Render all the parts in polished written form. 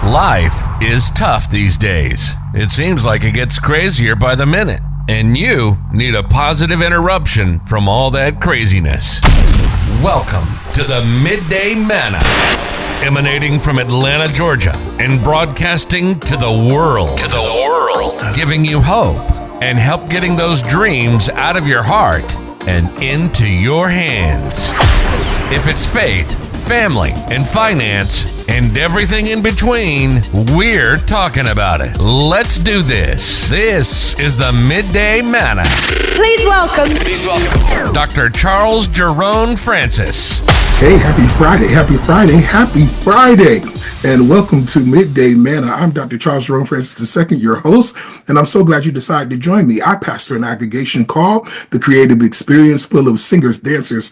Life is tough these days. It seems like it gets crazier by the minute, and you need a positive interruption from all that craziness. Welcome to the Midday Manna, emanating from Atlanta, Georgia, and broadcasting to the world. Giving you hope and help getting those dreams out of your heart and into your hands. If it's faith, family, and finance, and everything in between, we're talking about it. Let's do this. This is the Midday Manna. Please welcome Dr. Charles Jerone Francis. Hey, happy Friday, and welcome to Midday Manna. I'm Dr. Charles Jerone Francis II, your host, and I'm so glad you decided to join me. I pastor an aggregation called The Creative Experience, full of singers, dancers,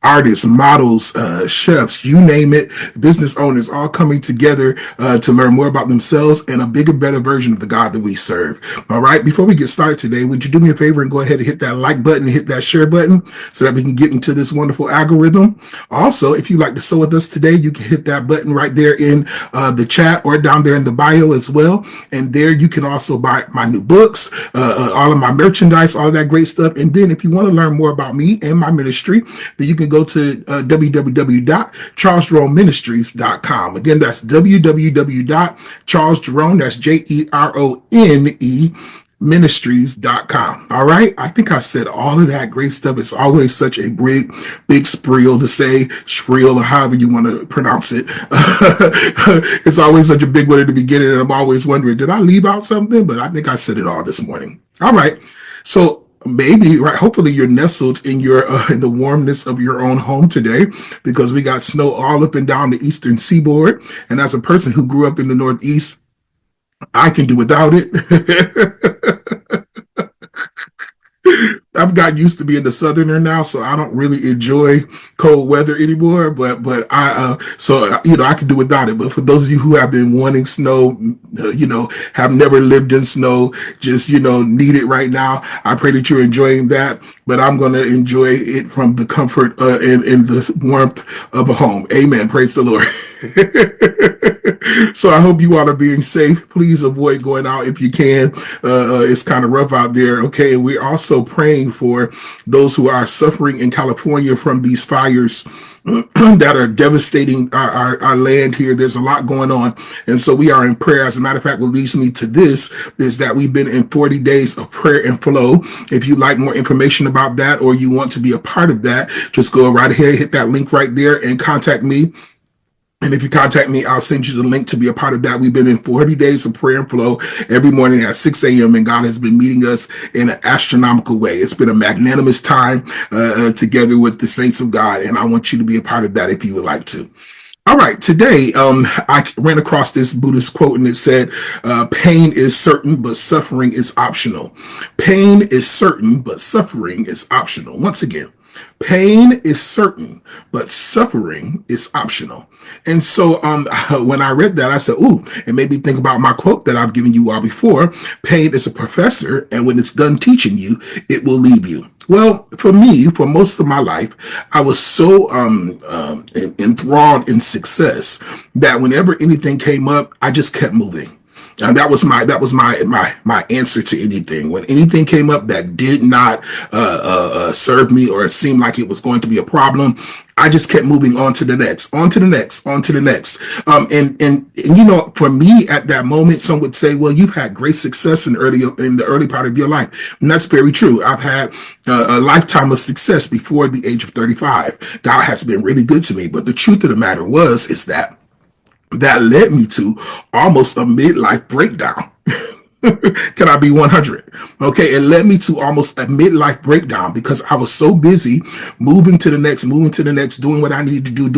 artists, models, chefs, you name it, business owners, all coming together to learn more about themselves and a bigger, better version of the God that we serve. All right, before we get started today, would you do me a favor and go ahead and hit that like button, hit that share button so that we can get into this wonderful algorithm. Also, if you'd like to sew with us today, you can hit that button right there in the chat or down there in the bio as well. And there you can also buy my new books, all of my merchandise, all of that great stuff. And then if you want to learn more about me and my ministry, then you can go to www.charlesjeroneministries.com. Again, that's www.charlesjerone, that's Jerone, ministries.com. All right. I think I said all of that great stuff. It's always such a big spiel to say, spiel, or however you want to pronounce it. It's always such a big one at the beginning, and I'm always wondering, did I leave out something? But I think I said it all this morning. All right. So maybe, right, hopefully you're nestled in your in the warmness of your own home today, because we got snow all up and down the eastern seaboard. And as a person who grew up in the Northeast, I can do without it. I've gotten used to being a Southerner now, so I don't really enjoy cold weather anymore. But I can do without it. But for those of you who have been wanting snow, have never lived in snow, just need it right now, I pray that you're enjoying that. But I'm going to enjoy it from the comfort and the warmth of a home. Amen. Praise the Lord. So I hope you all are being safe. Please avoid going out if you can. It's kind of rough out there. Okay. And we're also praying for those who are suffering in California from these fires that are devastating our land here. There's a lot going on. And so we are in prayer. As a matter of fact, what leads me to this is that we've been in 40 days of prayer and flow. If you'd like more information about that, or you want to be a part of that, just go right ahead, hit that link right there and contact me. And if you contact me, I'll send you the link to be a part of that. We've been in 40 days of prayer and flow every morning at 6 a.m. and God has been meeting us in an astronomical way. It's been a magnanimous time together with the saints of God. And I want you to be a part of that if you would like to. All right. Today, I ran across this Buddhist quote, and it said, pain is certain, but suffering is optional. Pain is certain, but suffering is optional. Once again, pain is certain, but suffering is optional. And so when I read that, I said, ooh, it made me think about my quote that I've given you all before. Pain is a professor, and when it's done teaching you, it will leave you. Well, for me, for most of my life, I was so enthralled in success that whenever anything came up, I just kept moving. And that was my answer to anything. When anything came up that did not serve me or it seemed like it was going to be a problem, I just kept moving on to the next. And for me at that moment, some would say, well, you've had great success in the early part of your life. And that's very true. I've had a lifetime of success before the age of 35. God has been really good to me. But the truth of the matter is that led me to almost a midlife breakdown. Can I be 100? Okay, it led me to almost a midlife breakdown because I was so busy moving to the next, doing what I needed to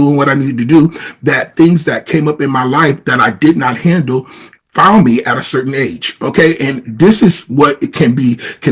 do, that things that came up in my life that I did not handle found me at a certain age. Okay. And this is what it can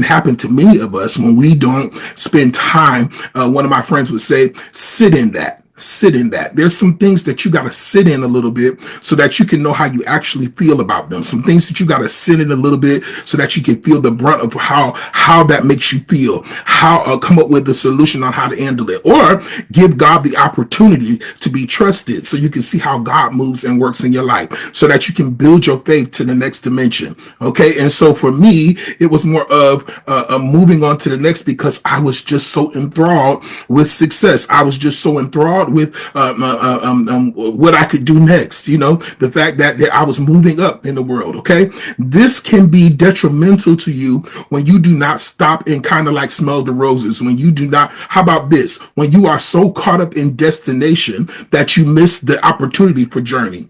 happen to many of us when we don't spend time. One of my friends would say, sit in that. sit in that. There's some things that you got to sit in a little bit so that you can know how you actually feel about them. Some things that you got to sit in a little bit so that you can feel the brunt of how that makes you feel, how come up with a solution on how to handle it, or give God the opportunity to be trusted so you can see how God moves and works in your life so that you can build your faith to the next dimension. Okay. And so for me, it was more of moving on to the next because I was just so enthralled with success. I was just so enthralled with what I could do next. You know, the fact that I was moving up in the world. Okay. This can be detrimental to you when you do not stop and kind of like smell the roses. When you do not, how about this? When you are so caught up in destination that you miss the opportunity for journey.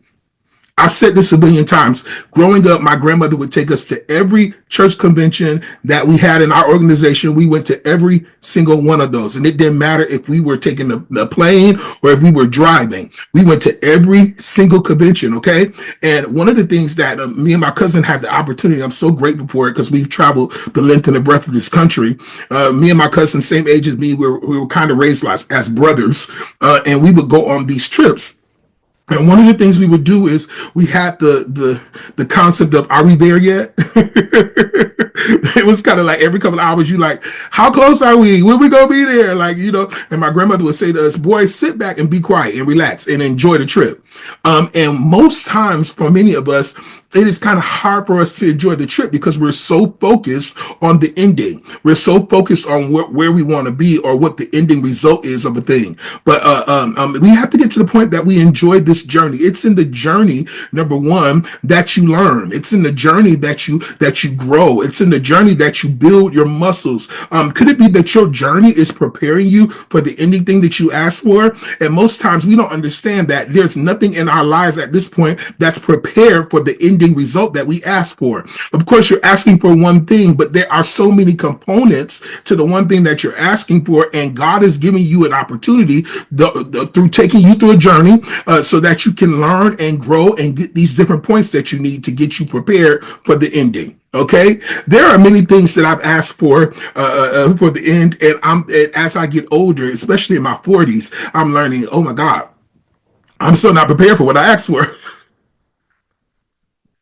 I've said this a billion times. Growing up, my grandmother would take us to every church convention that we had in our organization. We went to every single one of those. And it didn't matter if we were taking the plane or if we were driving. We went to every single convention, okay? And one of the things that me and my cousin had the opportunity, I'm so grateful for it because we've traveled the length and the breadth of this country. Me and my cousin, same age as me, we were kind of raised as brothers. And we would go on these trips. And one of the things we would do is we had the concept of, are we there yet? It was kind of like every couple of hours, you like, how close are we? When we gonna be there? Like, you know, and my grandmother would say to us, boys, sit back and be quiet and relax and enjoy the trip. And most times for many of us, it is kind of hard for us to enjoy the trip because we're so focused on the ending. We're so focused on where we want to be or what the ending result is of a thing. But we have to get to the point that we enjoy this journey. It's in the journey, number one, that you learn. It's in the journey that you grow. It's in the journey that you build your muscles. Could it be that your journey is preparing you for the ending thing that you asked for? And most times we don't understand that there's nothing in our lives at this point that's prepared for the ending result that we ask for. Of course, you're asking for one thing, but there are so many components to the one thing that you're asking for, and God is giving you an opportunity through taking you through a journey so that you can learn and grow and get these different points that you need to get you prepared for the ending. Okay, there are many things that I've asked for the end, and as I get older, especially in my 40s, I'm learning, oh my God, I'm still not prepared for what I asked for.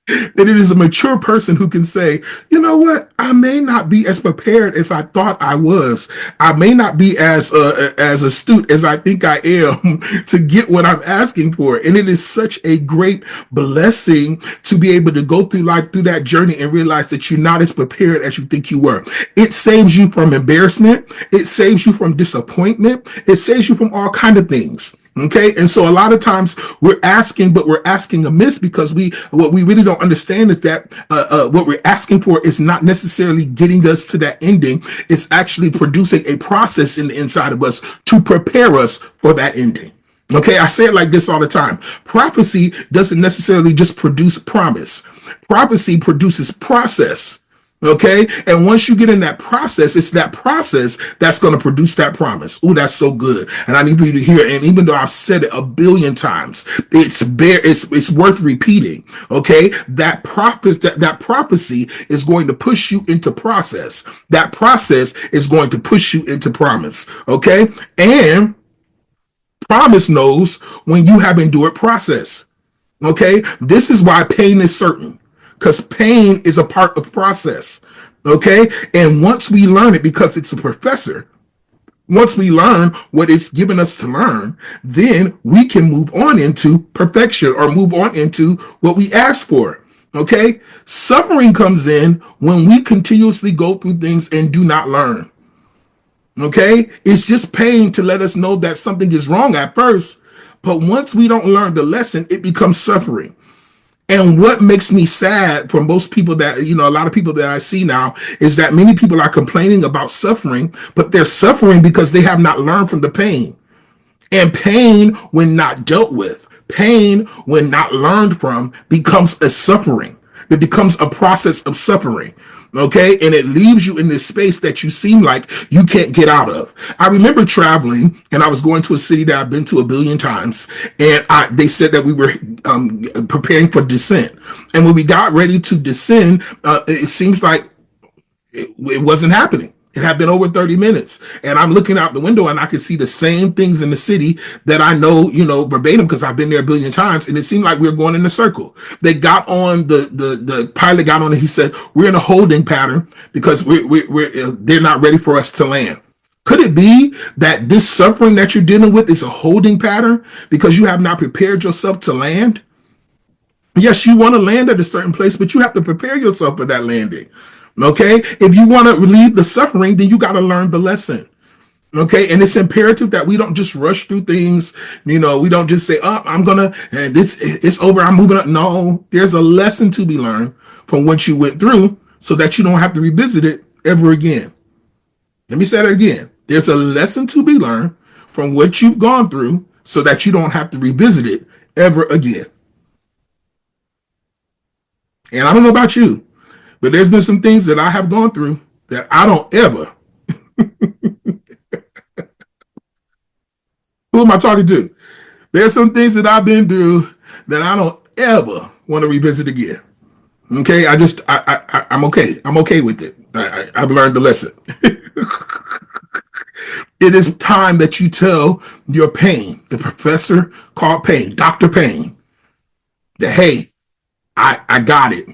And it is a mature person who can say, you know what, I may not be as prepared as I thought I was. I may not be as astute as I think I am to get what I'm asking for. And it is such a great blessing to be able to go through life through that journey and realize that you're not as prepared as you think you were. It saves you from embarrassment. It saves you from disappointment. It saves you from all kinds of things. Okay, and so a lot of times we're asking, but we're asking amiss because what we really don't understand is that what we're asking for is not necessarily getting us to that ending. It's actually producing a process in the inside of us to prepare us for that ending. Okay, I say it like this all the time. Prophecy doesn't necessarily just produce promise. Prophecy produces process. Okay. And once you get in that process, it's that process that's going to produce that promise. Oh, that's so good. And I need you to hear it. And even though I've said it a billion times, it's worth repeating. Okay. That prophecy is going to push you into process. That process is going to push you into promise. Okay. And promise knows when you have endured process. Okay. This is why pain is certain. Because pain is a part of process, okay? And once we learn it, because it's a professor, once we learn what it's given us to learn, then we can move on into perfection or move on into what we ask for, okay? Suffering comes in when we continuously go through things and do not learn, okay? It's just pain to let us know that something is wrong at first, but once we don't learn the lesson, it becomes suffering. And what makes me sad for most people that, a lot of people that I see now is that many people are complaining about suffering, but they're suffering because they have not learned from the pain. And pain, when not dealt with, pain, when not learned from, becomes a suffering. It becomes a process of suffering. Okay. And it leaves you in this space that you seem like you can't get out of. I remember traveling and I was going to a city that I've been to a billion times. And they said that we were preparing for descent. And when we got ready to descend, it seems like it wasn't happening. It had been over 30 minutes. And I'm looking out the window and I could see the same things in the city that I know, verbatim, because I've been there a billion times. And it seemed like we were going in a circle. They got on, the pilot got on and he said, we're in a holding pattern because they're not ready for us to land. Could it be that this suffering that you're dealing with is a holding pattern because you have not prepared yourself to land? Yes, you want to land at a certain place, but you have to prepare yourself for that landing. Okay, if you want to relieve the suffering, then you got to learn the lesson. Okay, and it's imperative that we don't just rush through things. We don't just say, "Oh, I'm gonna," and it's over. I'm moving up. No, there's a lesson to be learned from what you went through, so that you don't have to revisit it ever again. Let me say that again. There's a lesson to be learned from what you've gone through, so that you don't have to revisit it ever again. And I don't know about you, but there's been some things that I have gone through that I don't ever. Who am I talking to? There's some things that I've been through that I don't ever want to revisit again. Okay, I'm okay. I'm okay with it. I've learned the lesson. It is time that you tell your pain, the professor called pain, Dr. Pain, that, hey, I got it.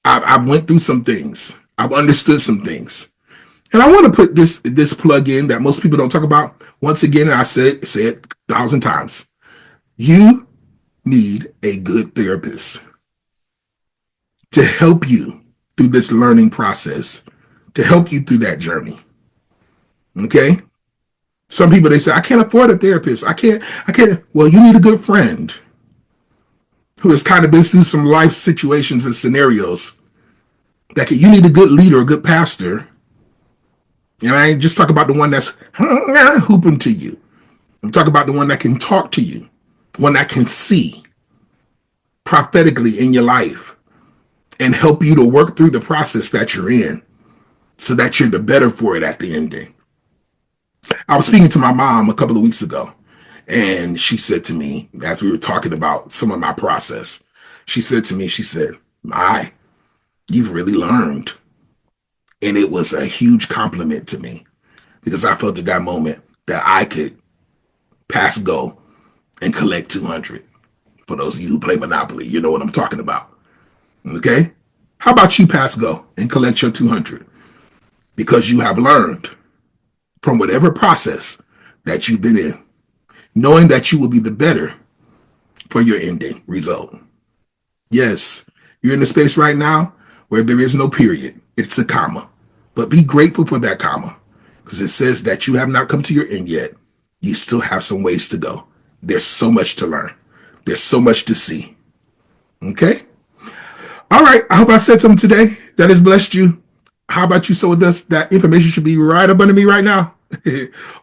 I've went through some things. I've understood some things. And I want to put this plug in that most people don't talk about. Once again, and I said it 1,000 times. You need a good therapist to help you through this learning process, to help you through that journey. Okay? Some people, they say, I can't afford a therapist. I can't. Well, you need a good friend who has kind of been through some life situations and scenarios. You need a good leader, a good pastor. And I ain't just talking about the one that's hooping to you. I'm talking about the one that can talk to you, one that can see prophetically in your life and help you to work through the process that you're in so that you're the better for it at the ending. I was speaking to my mom a couple of weeks ago, and she said to me, as we were talking about some of my process, she said, you've really learned. And it was a huge compliment to me because I felt at that moment that I could pass go and collect 200. For those of you who play Monopoly, you know what I'm talking about. Okay? How about you pass go and collect your 200? Because you have learned from whatever process that you've been in, knowing that you will be the better for your ending result. Yes, you're in a space right now where there is no period. It's a comma. But be grateful for that comma because it says that you have not come to your end yet. You still have some ways to go. There's so much to learn. There's so much to see. Okay? All right. I hope I said something today that has blessed you. How about you sow with us? That information should be right up under me right now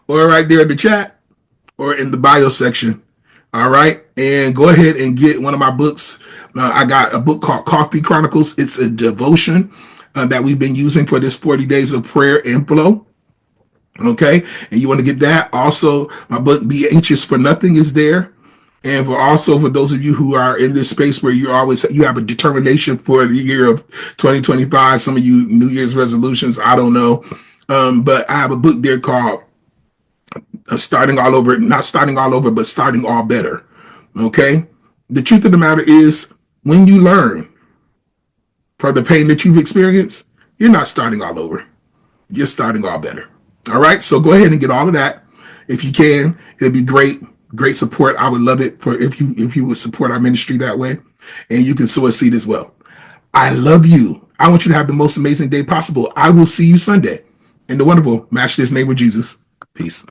or right there in the chat or in the bio section. All right. And go ahead and get one of my books. I got a book called Coffee Chronicles. It's a devotion that we've been using for this 40 days of prayer and flow. Okay. And you want to get that. Also, my book, Be Anxious for Nothing, is there. And for those of you who are in this space where you have a determination for the year of 2025, some of you New Year's resolutions, I don't know. But I have a book there called Starting All Over, not starting all over, but starting all better. Okay. The truth of the matter is when you learn from the pain that you've experienced, you're not starting all over. You're starting all better. All right. So go ahead and get all of that. If you can, it'd be great. Great support. I would love it if you would support our ministry that way. And you can sow a seed as well. I love you. I want you to have the most amazing day possible. I will see you Sunday in the wonderful Match This Name with Jesus. Peace.